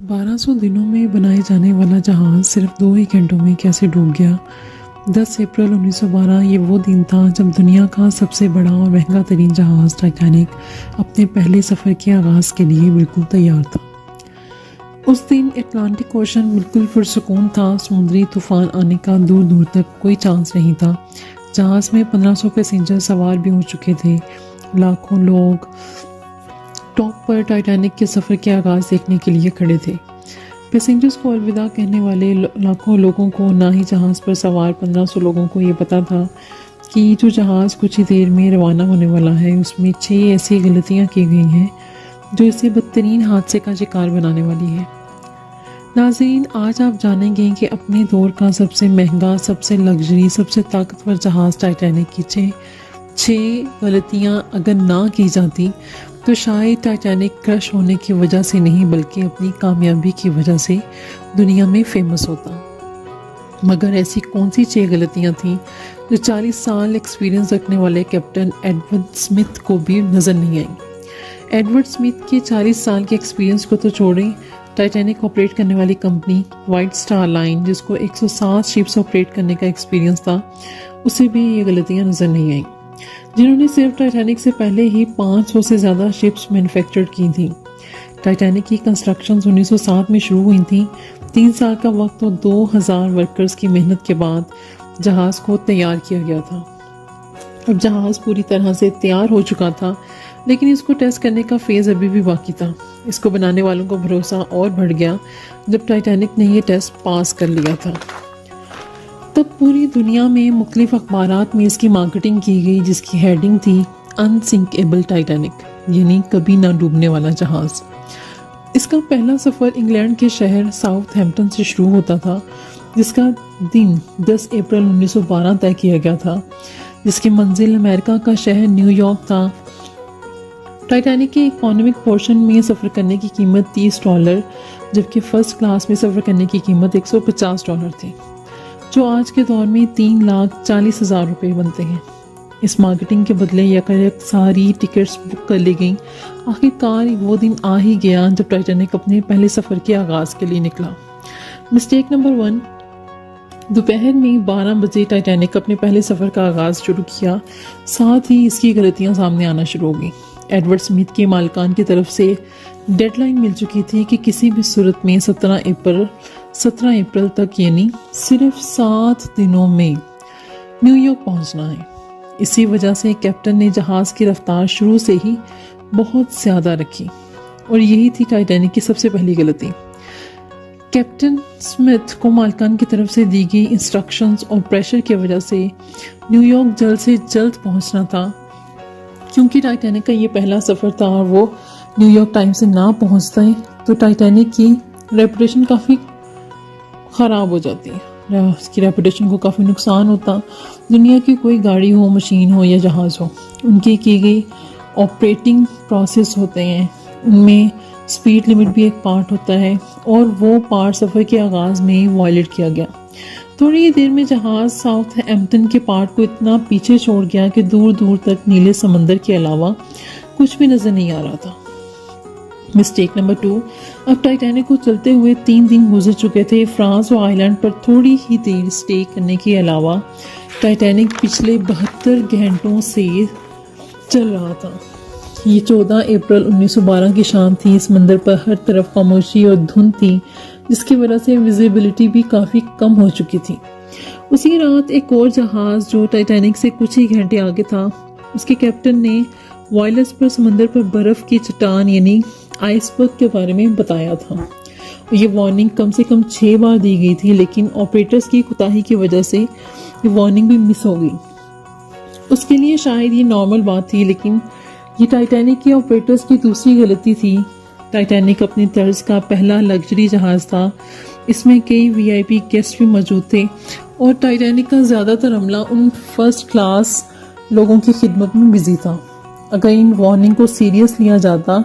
1200 दिनों में बनाए जाने वाला जहाज़ सिर्फ 2 ही घंटों में कैसे डूब गया। 10 अप्रैल 1912 ये वो दिन था जब दुनिया का सबसे बड़ा और महंगा तरीन जहाज़ टाइटैनिक अपने पहले सफ़र के आगाज़ के लिए बिल्कुल तैयार था। उस दिन अटलांटिक ओशन बिल्कुल पुरसुकून था। समुद्री तूफान आने का दूर दूर तक कोई चांस नहीं था। जहाज़ में 1500 पैसेंजर सवार भी हो चुके थे। लाखों लोग टॉप पर टाइटैनिक के सफ़र के आगाज़ देखने के लिए खड़े थे। पैसेंजर्स को अलविदा कहने वाले लाखों लोगों को, ना ही जहाज़ पर सवार 1500 लोगों को ये पता था कि जो जहाज़ कुछ ही देर में रवाना होने वाला है उसमें 6 ऐसी गलतियां की गई हैं जो इसे बदतरीन हादसे का शिकार बनाने वाली है। नाज़रीन, आज आप जानेंगे कि अपने दौर का सबसे महंगा, सबसे लग्जरी, सबसे ताकतवर जहाज़ टाइटैनिक की 6 गलतियां अगर ना की जाती तो शायद टाइटैनिक क्रश होने की वजह से नहीं बल्कि अपनी कामयाबी की वजह से दुनिया में फेमस होता। मगर ऐसी कौन सी 6 गलतियां थीं जो 40 साल एक्सपीरियंस रखने वाले कैप्टन एडवर्ड स्मिथ को भी नज़र नहीं आई। एडवर्ड स्मिथ के 40 साल के एक्सपीरियंस को तो छोड़ें, टाइटैनिक ऑपरेट करने वाली कंपनी वाइट स्टार लाइन, जिसको 107 शिप्स ऑपरेट करने का एक्सपीरियंस था, उसे भी ये गलतियां नज़र नहीं आईं, जिन्होंने सिर्फ टाइटैनिक से पहले ही 500 से ज़्यादा शिप्स मैन्युफैक्चर की थी। टाइटैनिक की कंस्ट्रक्शंस 1907 में शुरू हुई थी। 3 साल का वक्त और 2000 वर्कर्स की मेहनत के बाद जहाज़ को तैयार किया गया था। अब जहाज़ पूरी तरह से तैयार हो चुका था, लेकिन इसको टेस्ट करने का फेज़ अभी भी बाकी था। इसको बनाने वालों को भरोसा और बढ़ गया जब टाइटैनिक ने ये टेस्ट पास कर लिया था। तब पूरी दुनिया में मुख्तलिफ अखबारात में इसकी मार्केटिंग की गई, जिसकी हेडिंग थी अनसिंकेबल टाइटैनिक, यानी कभी ना डूबने वाला जहाज़। इसका पहला सफ़र इंग्लैंड के शहर साउथहैम्पटन से शुरू होता था, जिसका दिन 10 अप्रैल 1912 तय किया गया था, जिसकी मंजिल अमेरिका का शहर न्यूयॉर्क था। टाइटैनिक के इकोनॉमिक पोर्शन में सफ़र करने की कीमत $30, जबकि फ़र्स्ट क्लास में सफ़र करने की कीमत $150 थी, जो आज के दौर में 3,40,000 रुपये बनते हैं। इस मार्केटिंग के बदले यकायक सारी टिकट्स बुक कर ली गई। आखिरकार वो दिन आ ही गया जब टाइटैनिक अपने पहले सफ़र के आगाज़ के लिए निकला। मिस्टेक नंबर 1, दोपहर में 12 बजे टाइटैनिक अपने पहले सफ़र का आगाज़ शुरू किया। साथ ही इसकी गलतियाँ सामने आना शुरू हो गई। एडवर्ड स्मिथ के मालिकान की तरफ से डेडलाइन मिल चुकी थी कि किसी भी सूरत में 17 अप्रैल तक, यानी सिर्फ 7 दिनों में न्यूयॉर्क पहुंचना है। इसी वजह से कैप्टन ने जहाज़ की रफ्तार शुरू से ही बहुत ज़्यादा रखी और यही थी टाइटैनिक की सबसे पहली गलती। कैप्टन स्मिथ को मालिकान की तरफ से दी गई इंस्ट्रक्शंस और प्रेशर की वजह से न्यूयॉर्क जल्द से जल्द पहुंचना था। क्योंकि टाइटैनिक का ये पहला सफ़र था और वो न्यूयॉर्क टाइम से ना पहुंचता है तो टाइटैनिक की रेपुटेशन काफ़ी ख़राब हो जाती है। उसकी रेपुटेशन को काफ़ी नुकसान होता। दुनिया की कोई गाड़ी हो, मशीन हो या जहाज़ हो, उनकी की गई ऑपरेटिंग प्रोसेस होते हैं, उनमें स्पीड लिमिट भी एक पार्ट होता है और वो पार्ट सफ़र के आगाज़ में वायलेट किया गया। थोड़ी ही देर में जहाज़ साउथहैम्पटन के पार्ट को इतना पीछे छोड़ गया कि दूर दूर तक नीले समंदर के अलावा कुछ भी नज़र नहीं आ रहा था। मिस्टेक नंबर 2, अब टाइटैनिक को चलते हुए 3 दिन गुजर चुके थे। फ्रांस और आइलैंड पर थोड़ी ही देर स्टे करने के अलावा टाइटैनिक पिछले 72 घंटों से चल रहा था। ये 14 अप्रैल 1912 की शाम थी। समंदर पर हर तरफ खामोशी और धुंध थी, जिसकी वजह से विजिबिलिटी भी काफ़ी कम हो चुकी थी। उसी रात एक और जहाज़ जो टाइटैनिक से कुछ ही घंटे आगे था, उसके कैप्टन ने वायरलेस पर समंदर पर बर्फ़ की चट्टान यानी आइसबर्ग के बारे में बताया था। ये वार्निंग कम से कम 6 बार दी गई थी, लेकिन ऑपरेटर्स की कोताही की वजह से ये वार्निंग भी मिस हो गई। उसके लिए शायद ये नॉर्मल बात थी, लेकिन ये टाइटैनिक के ऑपरेटर्स की दूसरी गलती थी। टाइटैनिक अपनी तर्ज का पहला लग्जरी जहाज़ था। इसमें कई वीआईपी गेस्ट भी मौजूद थे और टाइटैनिक का ज़्यादातर अमला उन फर्स्ट क्लास लोगों की खिदमत में बिजी था। अगर इन वार्निंग को सीरियस लिया जाता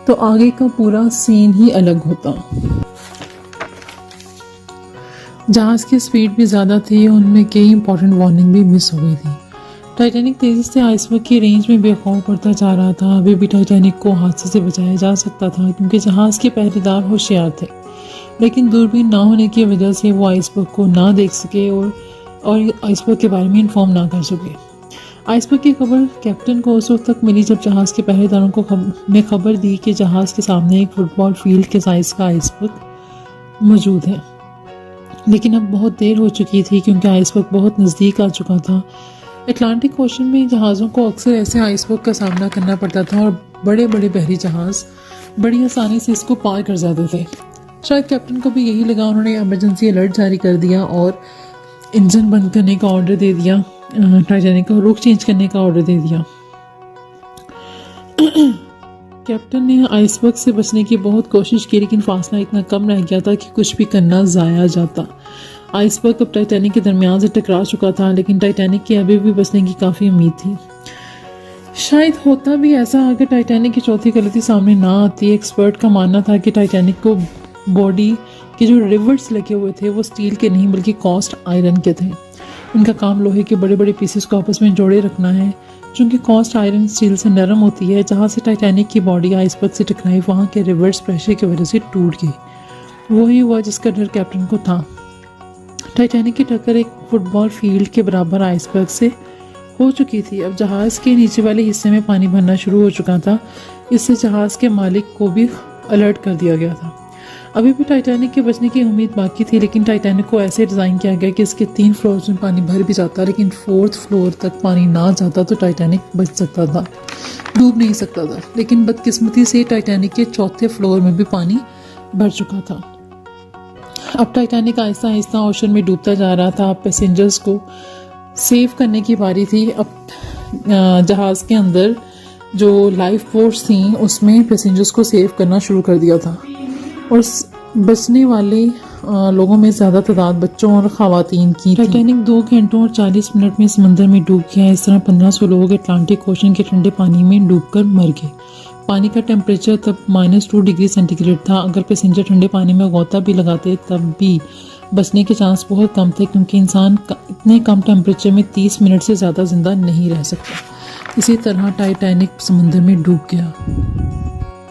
तो आगे का पूरा सीन ही अलग होता। जहाज़ की स्पीड भी ज़्यादा थी और उनमें कई इंपॉर्टेंट वार्निंग भी मिस हो गई थी। टाइटैनिक तेज़ी से आइसबर्ग की रेंज में बेखौफ बढ़ता जा रहा था। अभी भी टाइटैनिक को हादसे से बचाया जा सकता था क्योंकि जहाज़ के पहरेदार होशियार थे। लेकिन दूरबीन ना होने की वजह से वो आइसबर्ग को ना देख सके और आइसबर्ग के बारे में इन्फॉर्म ना कर सके। आइसबर्ग की खबर कैप्टन को उस वक्त तक मिली जब जहाज़ के पहरेदारों को ने खबर दी कि जहाज़ के सामने एक फुटबॉल फील्ड के साइज़ का आइसबर्ग मौजूद है। लेकिन अब बहुत देर हो चुकी थी क्योंकि आइसबर्ग बहुत नज़दीक आ चुका था। अटलांटिक ओशन में जहाज़ों को अक्सर ऐसे आइसबर्ग का सामना करना पड़ता था और बड़े बड़े बहरी जहाज़ बड़ी आसानी से इसको पार कर जाते थे। शायद कैप्टन को भी यही लगा, उन्होंने इमरजेंसी अलर्ट जारी कर दिया और इंजन बंद करने का ऑर्डर दे दिया, टाइटैनिक का रुख चेंज करने का ऑर्डर दे दिया। कैप्टन ने आइसबर्ग से बचने की बहुत कोशिश की लेकिन फासला इतना कम रह गया था कि कुछ भी करना ज़ाया जाता। आइसबर्ग अब टाइटैनिक के दरमियान से टकरा चुका था लेकिन टाइटैनिक के अभी भी बचने की काफ़ी उम्मीद थी। शायद होता भी ऐसा अगर टाइटैनिक की चौथी गलती सामने ना आती। एक्सपर्ट का मानना था कि टाइटैनिक को बॉडी के जो रिवर्स लगे हुए थे वो स्टील के नहीं बल्कि कॉस्ट आयरन के थे। उनका काम लोहे के बड़े बड़े पीसेस को आपस में जोड़े रखना है। चूँकि कॉस्ट आयरन स्टील से नरम होती है, जहाँ से टाइटैनिक की बॉडी आइसबर्ग से टकराई वहाँ के रिवर्स प्रेशर की वजह से टूट गई। वही हुआ जिसका डर कैप्टन को था। टाइटैनिक की टक्कर एक फुटबॉल फील्ड के बराबर आइसबर्ग से हो चुकी थी। अब जहाज़ के नीचे वाले हिस्से में पानी भरना शुरू हो चुका था। इससे जहाज़ के मालिक को भी अलर्ट कर दिया गया था। अभी भी टाइटैनिक के बचने की उम्मीद बाकी थी लेकिन टाइटैनिक को ऐसे डिज़ाइन किया गया कि इसके 3 फ्लोर्स में पानी भर भी जाता लेकिन 4th फ्लोर तक पानी ना जाता तो टाइटैनिक बच सकता था, डूब नहीं सकता था। लेकिन बदकिस्मती से टाइटैनिक के 4थे फ्लोर में भी पानी भर चुका था। अब टाइटैनिक आहिस्ता आहिस्ता ओशन में डूबता जा रहा था। अब पैसेंजर्स को सेव करने की बारी थी। अब जहाज़ के अंदर जो लाइफ बोट्स थी उसमें पैसेंजर्स को सेव करना शुरू कर दिया था और बचने वाले लोगों में ज़्यादा तादाद बच्चों और ख़वातीन की थी। टाइटैनिक 2 घंटों और 40 मिनट में समंदर में डूब गया। इस तरह 1500 लोग अटलांटिक ओशन के ठंडे पानी में डूबकर मर गए। पानी का टेम्परेचर तब -2 डिग्री सेंटीग्रेड था। अगर पैसेंजर ठंडे पानी में गोता भी लगाते तब भी बचने के चांस बहुत कम थे क्योंकि इंसान इतने कम टेम्परेचर में 30 मिनट से ज़्यादा ज़िंदा नहीं रह सकता। इसी तरह टाइटैनिक समंदर में डूब गया।